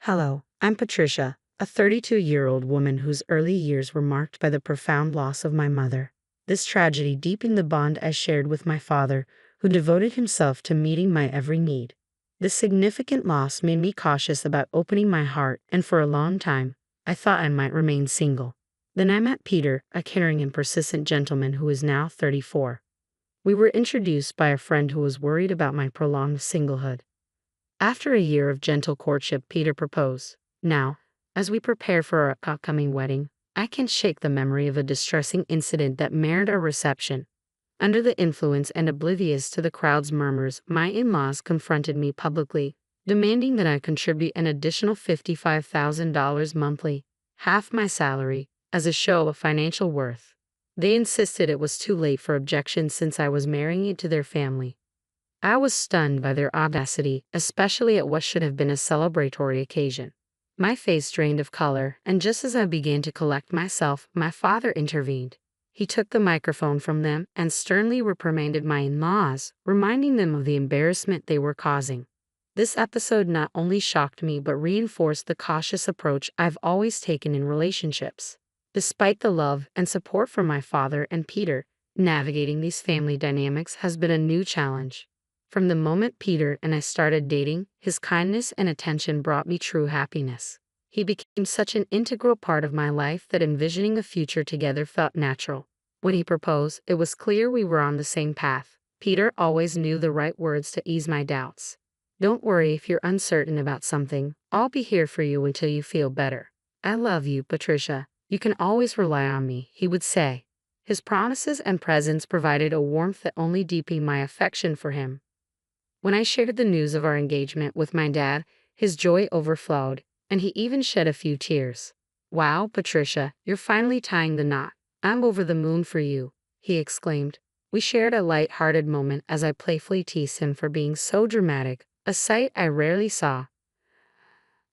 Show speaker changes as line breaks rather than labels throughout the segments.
Hello, I'm Patricia, a 32-year-old woman whose early years were marked by the profound loss of my mother. This tragedy deepened the bond I shared with my father, who devoted himself to meeting my every need. This significant loss made me cautious about opening my heart, and for a long time, I thought I might remain single. Then I met Peter, a caring and persistent gentleman who is now 34. We were introduced by a friend who was worried about my prolonged singlehood. After a year of gentle courtship, Peter proposed. Now, as we prepare for our upcoming wedding, I can't shake the memory of a distressing incident that marred our reception. Under the influence and oblivious to the crowd's murmurs, my in-laws confronted me publicly, demanding that I contribute an additional $55,000 monthly, half my salary, as a show of financial worth. They insisted it was too late for objections since I was marrying into their family. I was stunned by their audacity, especially at what should have been a celebratory occasion. My face drained of color, and just as I began to collect myself, my father intervened. He took the microphone from them and sternly reprimanded my in-laws, reminding them of the embarrassment they were causing. This episode not only shocked me but reinforced the cautious approach I've always taken in relationships. Despite the love and support from my father and Peter, navigating these family dynamics has been a new challenge. From the moment Peter and I started dating, his kindness and attention brought me true happiness. He became such an integral part of my life that envisioning a future together felt natural. When he proposed, it was clear we were on the same path. Peter always knew the right words to ease my doubts. "Don't worry if you're uncertain about something. I'll be here for you until you feel better. I love you, Patricia. You can always rely on me," he would say. His promises and presence provided a warmth that only deepened my affection for him. When I shared the news of our engagement with my dad, his joy overflowed, and he even shed a few tears. "Wow, Patricia, you're finally tying the knot. I'm over the moon for you," he exclaimed. We shared a light-hearted moment as I playfully teased him for being so dramatic, a sight I rarely saw.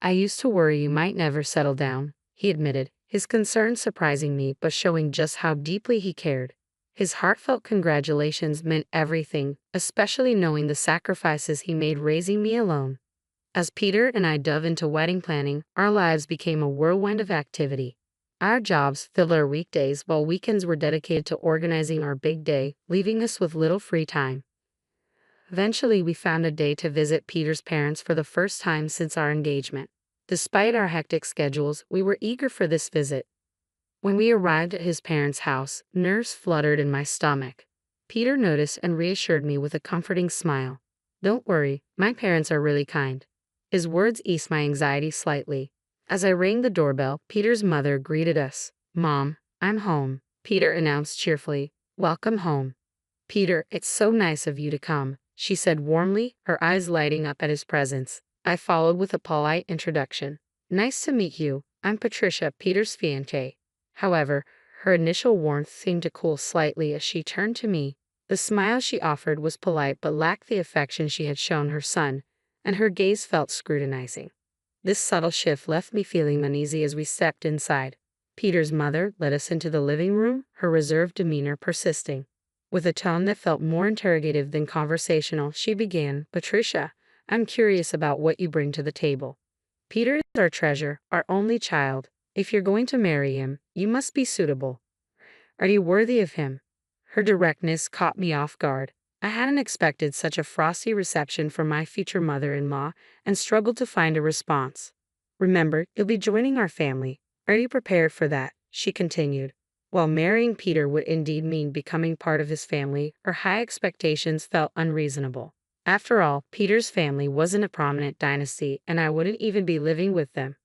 "I used to worry you might never settle down," he admitted, his concern surprising me but showing just how deeply he cared. His heartfelt congratulations meant everything, especially knowing the sacrifices he made raising me alone. As Peter and I dove into wedding planning, our lives became a whirlwind of activity. Our jobs filled our weekdays while weekends were dedicated to organizing our big day, leaving us with little free time. Eventually, we found a day to visit Peter's parents for the first time since our engagement. Despite our hectic schedules, we were eager for this visit. When we arrived at his parents' house, nerves fluttered in my stomach. Peter noticed and reassured me with a comforting smile. "Don't worry, my parents are really kind." His words eased my anxiety slightly. As I rang the doorbell, Peter's mother greeted us. "Mom, I'm home," Peter announced cheerfully. "Welcome home." "Peter, it's so nice of you to come," she said warmly, her eyes lighting up at his presence. I followed with a polite introduction. "Nice to meet you. I'm Patricia, Peter's fiancée." However, her initial warmth seemed to cool slightly as she turned to me. The smile she offered was polite but lacked the affection she had shown her son, and her gaze felt scrutinizing. This subtle shift left me feeling uneasy as we stepped inside. Peter's mother led us into the living room, her reserved demeanor persisting. With a tone that felt more interrogative than conversational, she began, "Patricia, I'm curious about what you bring to the table. Peter is our treasure, our only child. If you're going to marry him, you must be suitable. Are you worthy of him?" Her directness caught me off guard. I hadn't expected such a frosty reception from my future mother-in-law and struggled to find a response. "Remember, you'll be joining our family. Are you prepared for that?" she continued. While marrying Peter would indeed mean becoming part of his family, her high expectations felt unreasonable. After all, Peter's family wasn't a prominent dynasty, and I wouldn't even be living with them.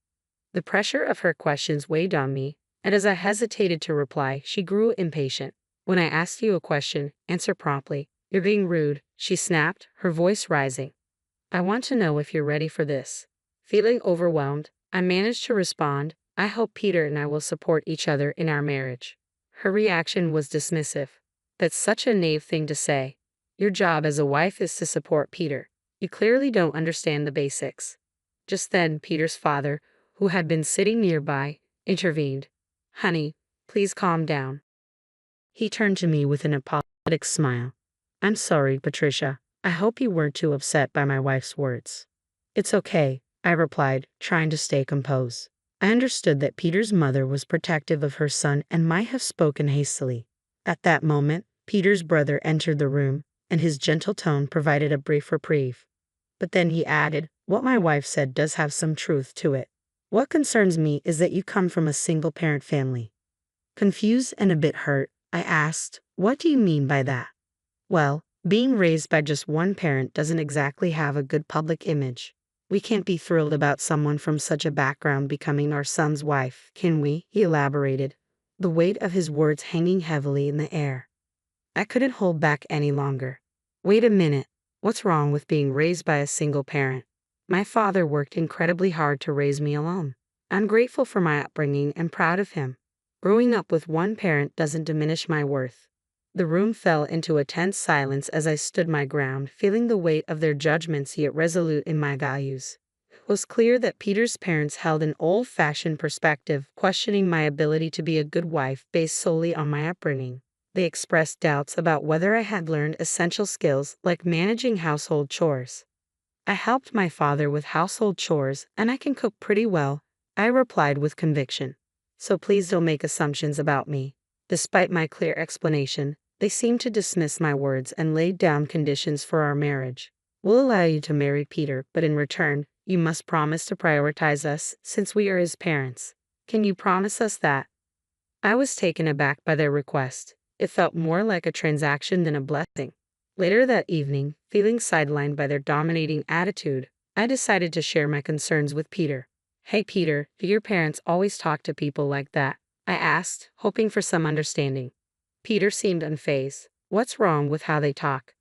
The pressure of her questions weighed on me, and as I hesitated to reply, she grew impatient. "When I ask you a question, answer promptly. You're being rude," she snapped, her voice rising. "I want to know if you're ready for this." Feeling overwhelmed, I managed to respond, "I hope Peter and I will support each other in our marriage." Her reaction was dismissive. "That's such a naive thing to say. Your job as a wife is to support Peter. You clearly don't understand the basics." Just then, Peter's father, who had been sitting nearby, intervened. "Honey, please calm down." He turned to me with an apologetic smile. "I'm sorry, Patricia. I hope you weren't too upset by my wife's words." "It's okay. I replied, trying to stay composed. I understood that Peter's mother was protective of her son and might have spoken hastily. At that moment, Peter's brother entered the room, and his gentle tone provided a brief reprieve. But then he added, "What my wife said does have some truth to it. What concerns me is that you come from a single-parent family." Confused and a bit hurt, I asked, "What do you mean by that?" "Well, being raised by just one parent doesn't exactly have a good public image. We can't be thrilled about someone from such a background becoming our son's wife, can we?" he elaborated, the weight of his words hanging heavily in the air. I couldn't hold back any longer. "Wait a minute. What's wrong with being raised by a single parent? My father worked incredibly hard to raise me alone. I'm grateful for my upbringing and proud of him. Growing up with one parent doesn't diminish my worth." The room fell into a tense silence as I stood my ground, feeling the weight of their judgments yet resolute in my values. It was clear that Peter's parents held an old-fashioned perspective, questioning my ability to be a good wife based solely on my upbringing. They expressed doubts about whether I had learned essential skills like managing household chores. "I helped my father with household chores, and I can cook pretty well," I replied with conviction. "So please don't make assumptions about me." Despite my clear explanation, they seemed to dismiss my words and laid down conditions for our marriage. "We'll allow you to marry Peter, but in return, you must promise to prioritize us since we are his parents. Can you promise us that?" I was taken aback by their request. It felt more like a transaction than a blessing. Later that evening, feeling sidelined by their dominating attitude, I decided to share my concerns with Peter. "Hey Peter, do your parents always talk to people like that?" I asked, hoping for some understanding. Peter seemed unfazed. "What's wrong with how they talk?"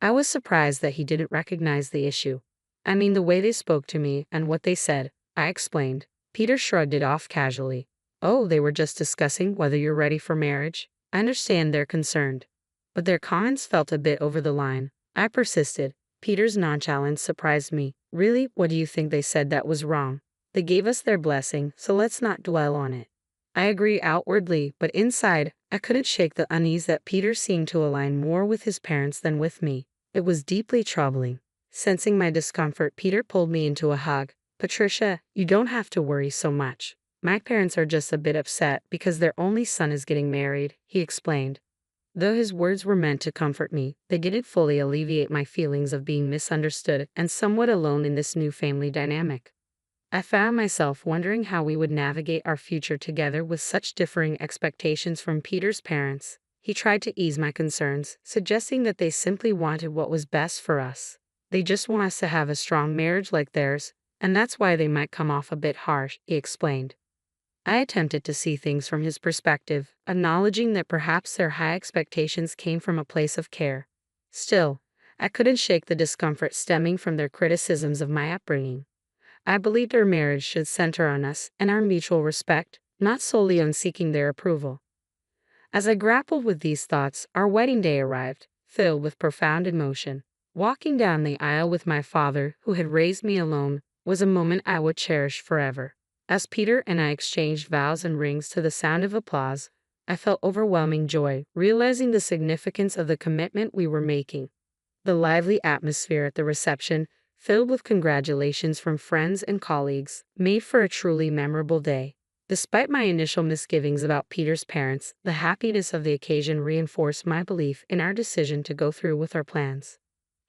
I was surprised that he didn't recognize the issue. "I mean the way they spoke to me and what they said," I explained. Peter shrugged it off casually. "Oh, they were just discussing whether you're ready for marriage. I understand they're concerned." But their comments felt a bit over the line. I persisted. Peter's nonchalance surprised me. "Really, what do you think they said that was wrong? They gave us their blessing, so let's not dwell on it." I agree outwardly, but inside, I couldn't shake the unease that Peter seemed to align more with his parents than with me. It was deeply troubling. Sensing my discomfort, Peter pulled me into a hug. "Patricia, you don't have to worry so much. My parents are just a bit upset because their only son is getting married," he explained. Though his words were meant to comfort me, they didn't fully alleviate my feelings of being misunderstood and somewhat alone in this new family dynamic. I found myself wondering how we would navigate our future together with such differing expectations from Peter's parents. He tried to ease my concerns, suggesting that they simply wanted what was best for us. "They just want us to have a strong marriage like theirs, and that's why they might come off a bit harsh," he explained. I attempted to see things from his perspective, acknowledging that perhaps their high expectations came from a place of care. Still, I couldn't shake the discomfort stemming from their criticisms of my upbringing. I believed our marriage should center on us and our mutual respect, not solely on seeking their approval. As I grappled with these thoughts, our wedding day arrived, filled with profound emotion. Walking down the aisle with my father, who had raised me alone, was a moment I would cherish forever. As Peter and I exchanged vows and rings to the sound of applause, I felt overwhelming joy, realizing the significance of the commitment we were making. The lively atmosphere at the reception, filled with congratulations from friends and colleagues, made for a truly memorable day. Despite my initial misgivings about Peter's parents, the happiness of the occasion reinforced my belief in our decision to go through with our plans.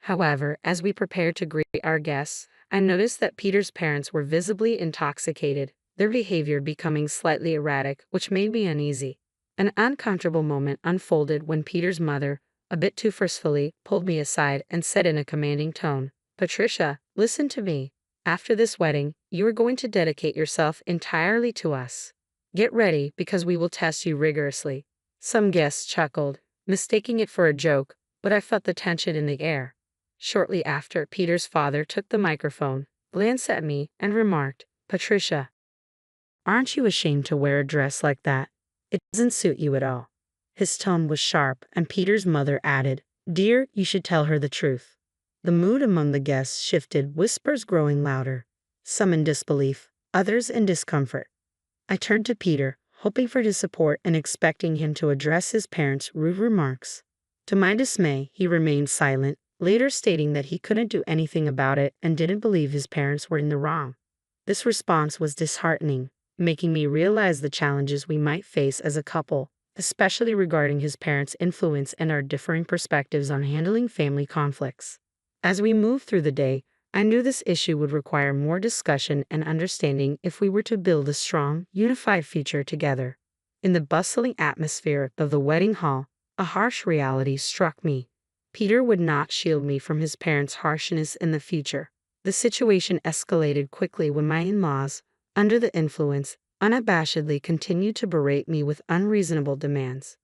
However, as we prepared to greet our guests, I noticed that Peter's parents were visibly intoxicated, their behavior becoming slightly erratic, which made me uneasy. An uncomfortable moment unfolded when Peter's mother, a bit too forcefully, pulled me aside and said in a commanding tone, "Patricia, listen to me. After this wedding, you are going to dedicate yourself entirely to us. Get ready because we will test you rigorously." Some guests chuckled, mistaking it for a joke, but I felt the tension in the air. Shortly after, Peter's father took the microphone, glanced at me, and remarked, "Patricia, aren't you ashamed to wear a dress like that? It doesn't suit you at all." His tone was sharp, and Peter's mother added, "Dear, you should tell her the truth." The mood among the guests shifted, whispers growing louder, some in disbelief, others in discomfort. I turned to Peter, hoping for his support and expecting him to address his parents' rude remarks. To my dismay, he remained silent, later stating that he couldn't do anything about it and didn't believe his parents were in the wrong. This response was disheartening, making me realize the challenges we might face as a couple, especially regarding his parents' influence and our differing perspectives on handling family conflicts. As we moved through the day, I knew this issue would require more discussion and understanding if we were to build a strong, unified future together. In the bustling atmosphere of the wedding hall, a harsh reality struck me. Peter would not shield me from his parents' harshness in the future. The situation escalated quickly when my in-laws, under the influence, unabashedly continued to berate me with unreasonable demands.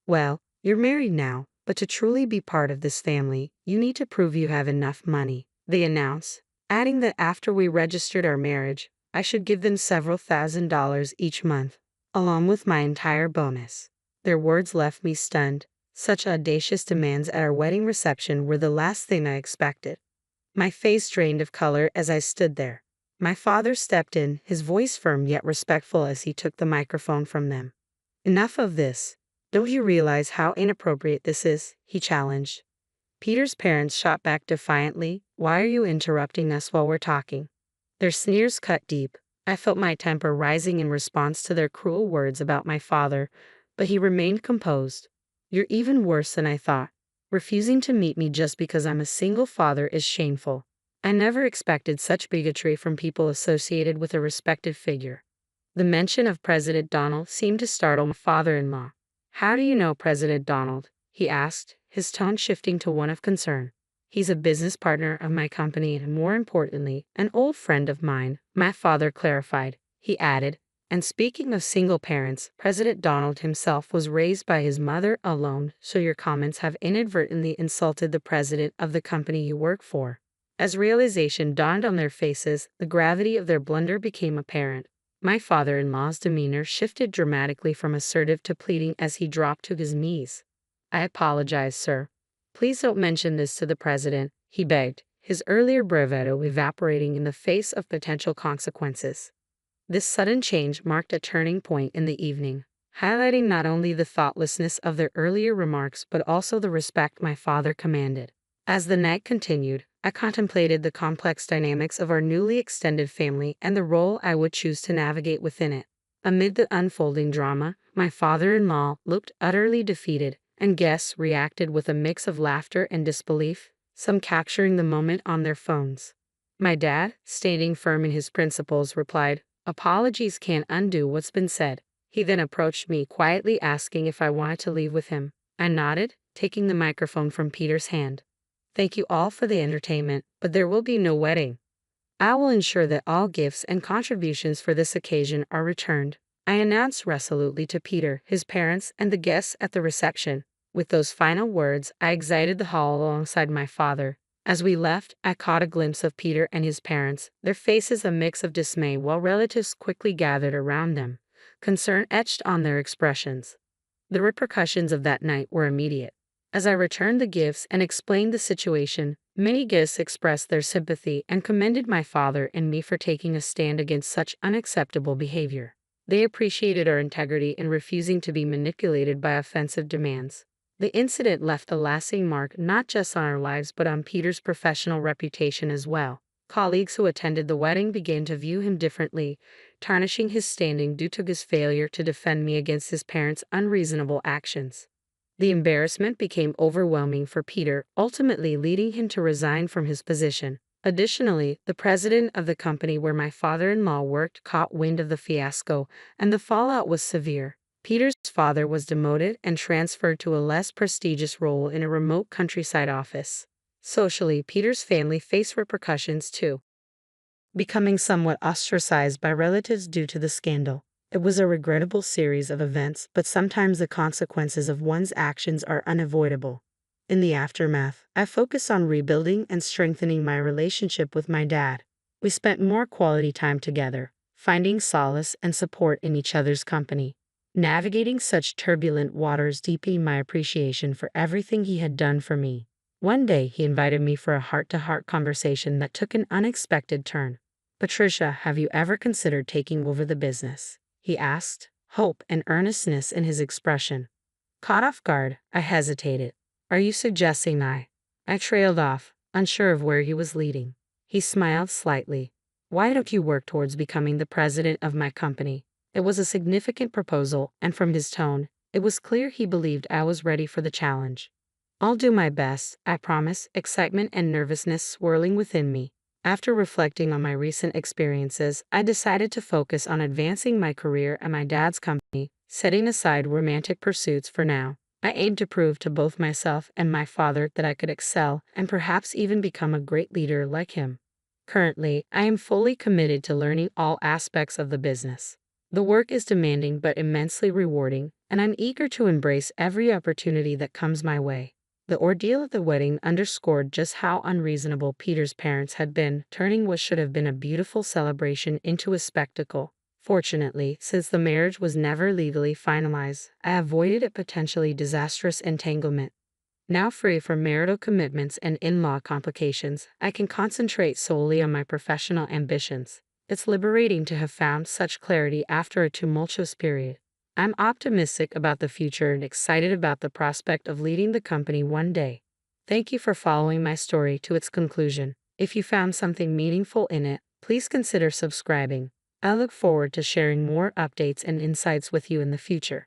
"Well, you're married now, but to truly be part of this family, you need to prove you have enough money," they announced, adding that after we registered our marriage, I should give them several $1,000s each month, along with my entire bonus. Their words left me stunned. Such audacious demands at our wedding reception were the last thing I expected. My face drained of color as I stood there. My father stepped in, his voice firm yet respectful as he took the microphone from them. "Enough of this. Don't you realize how inappropriate this is?" he challenged. Peter's parents shot back defiantly. "Why are you interrupting us while we're talking?" Their sneers cut deep. I felt my temper rising in response to their cruel words about my father, but he remained composed. "You're even worse than I thought. Refusing to meet me just because I'm a single father is shameful. I never expected such bigotry from people associated with a respected figure." The mention of President Donald seemed to startle my father-in-law. "How do you know President Donald?" he asked, his tone shifting to one of concern. "He's a business partner of my company and, more importantly, an old friend of mine," my father clarified. He added, "And speaking of single parents, President Donald himself was raised by his mother alone, so your comments have inadvertently insulted the president of the company you work for." As realization dawned on their faces, the gravity of their blunder became apparent. My father-in-law's demeanor shifted dramatically from assertive to pleading as he dropped to his knees. "I apologize, sir. Please don't mention this to the president," he begged, his earlier bravado evaporating in the face of potential consequences. This sudden change marked a turning point in the evening, highlighting not only the thoughtlessness of their earlier remarks but also the respect my father commanded. As the night continued, I contemplated the complex dynamics of our newly extended family and the role I would choose to navigate within it. Amid the unfolding drama, my father-in-law looked utterly defeated, and guests reacted with a mix of laughter and disbelief, some capturing the moment on their phones. My dad, standing firm in his principles, replied, "Apologies can't undo what's been said." He then approached me, quietly asking if I wanted to leave with him. I nodded, taking the microphone from Peter's hand. "Thank you all for the entertainment, but there will be no wedding. I will ensure that all gifts and contributions for this occasion are returned," I announced resolutely to Peter, his parents, and the guests at the reception. With those final words, I exited the hall alongside my father. As we left, I caught a glimpse of Peter and his parents, their faces a mix of dismay while relatives quickly gathered around them, concern etched on their expressions. The repercussions of that night were immediate. As I returned the gifts and explained the situation, many guests expressed their sympathy and commended my father and me for taking a stand against such unacceptable behavior. They appreciated our integrity in refusing to be manipulated by offensive demands. The incident left a lasting mark not just on our lives but on Peter's professional reputation as well. Colleagues who attended the wedding began to view him differently, tarnishing his standing due to his failure to defend me against his parents' unreasonable actions. The embarrassment became overwhelming for Peter, ultimately leading him to resign from his position. Additionally, the president of the company where my father-in-law worked caught wind of the fiasco, and the fallout was severe. Peter's father was demoted and transferred to a less prestigious role in a remote countryside office. Socially, Peter's family faced repercussions too, becoming somewhat ostracized by relatives due to the scandal. It was a regrettable series of events, but sometimes the consequences of one's actions are unavoidable. In the aftermath, I focused on rebuilding and strengthening my relationship with my dad. We spent more quality time together, finding solace and support in each other's company. Navigating such turbulent waters deepened my appreciation for everything he had done for me. One day, he invited me for a heart-to-heart conversation that took an unexpected turn. "Patricia, have you ever considered taking over the business?" he asked, hope and earnestness in his expression. Caught off guard, I hesitated. "Are you suggesting I I trailed off, unsure of where he was leading. He smiled slightly. Why don't you work towards becoming the president of my company? It was a significant proposal, and from his tone, it was clear he believed I was ready for the challenge. I'll do my best, I promise, excitement and nervousness swirling within me. After reflecting on my recent experiences, I decided to focus on advancing my career at my dad's company, setting aside romantic pursuits for now. I aimed to prove to both myself and my father that I could excel and perhaps even become a great leader like him. Currently, I am fully committed to learning all aspects of the business. The work is demanding but immensely rewarding, and I'm eager to embrace every opportunity that comes my way. The ordeal of the wedding underscored just how unreasonable Peter's parents had been, turning what should have been a beautiful celebration into a spectacle. Fortunately, since the marriage was never legally finalized, I avoided a potentially disastrous entanglement. Now free from marital commitments and in-law complications, I can concentrate solely on my professional ambitions. It's liberating to have found such clarity after a tumultuous period. I'm optimistic about the future and excited about the prospect of leading the company one day. Thank you for following my story to its conclusion. If you found something meaningful in it, please consider subscribing. I look forward to sharing more updates and insights with you in the future.